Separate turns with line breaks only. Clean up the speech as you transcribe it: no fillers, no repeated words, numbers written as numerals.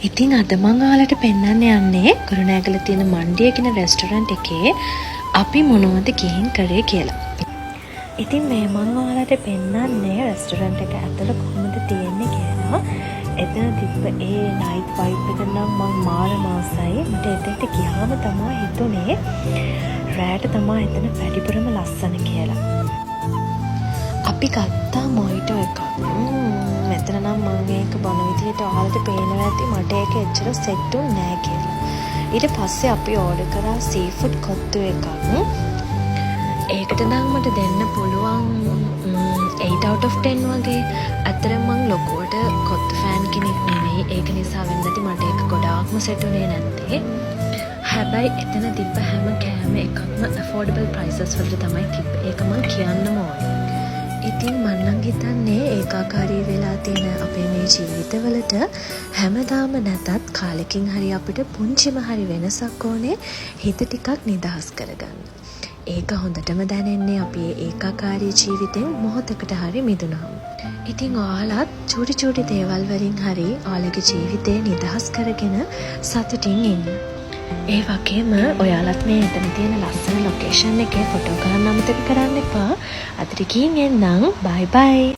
ඉතින් අද මං ඔයාලට පෙන්වන්න යන්නේ කුරුණෑගල තියෙන මණ්ඩිය කියන රෙස්ටොරන්ට් එකේ අපි මොනවද ගිහින් කරේ කියලා. ඉතින් මේ මං ඔයාලට පෙන්වන්නේ රෙස්ටොරන්ට් එක ඇතුළ කොහොමද තියෙන්නේ කියලා. එතන තිබ්බ ඒ නයිට් වයිබ් එක නම් මං මාර මාසයි. මට එතනට ගියාම තමයි හිතුනේ රෑට තමයි එතන වැඩිපුරම ලස්සන කියලා. අපි ගත්තා මොයිටෝ එකක්. මෙතන නම් මම ඒක බොන විදිහට ඔයාලට පේනවා ඇති මට ඒක එච්චර සෙට් උන්නේ නැහැ කියලා. ඊට පස්සේ අපි ඕඩර් කරා සීෆුඩ් කොත්තු එකක්. ඒකට නම් මට දෙන්න පුළුවන් 8 out of 10 වගේ. අතරම මම ලොකුවට කොත්තු ෆෑන් කෙනෙක් නෙමෙයි. ඒක නිසා වෙන්නදී මට ඒක ගොඩාක්ම සෙට් උනේ නැත්තේ. හැබැයි එතන තිබ්බ හැම කෑම එකක්ම affordable prices වලට තමයි තිබ්බේ. ඒක මම කියන්නම ඕනේ. ඉතින් මම නම් හිතන්නේ ඒකාකාරී වෙලා තියෙන අපේ මේ ජීවිතවලට හැමදාම නැතත් කාලෙකින් හරි අපිට පුංචිම හරි වෙනසක් ඕනේ හිත ටිකක් නිදහස් කරගන්න. ඒක හොඳටම දැනෙන්නේ අපි ඒකාකාරී ජීවිතෙන් මොහොතකට හරි මිදුණාම. ඉතින් ඔයාලත් චූටි චූටි දේවල් වලින් හරි ඔයාලගේ ජීවිතේ නිදහස් කරගෙන සතුටින් ඉන්න. ඒ වගේම ඔයාලත් මේ එතන තියෙන ලස්සන ලොකේෂන් එකේ ෆොටෝ ගන්න අමතක කරන්න එපා. අදට ගිහින් එන්නම්. බයි බයි.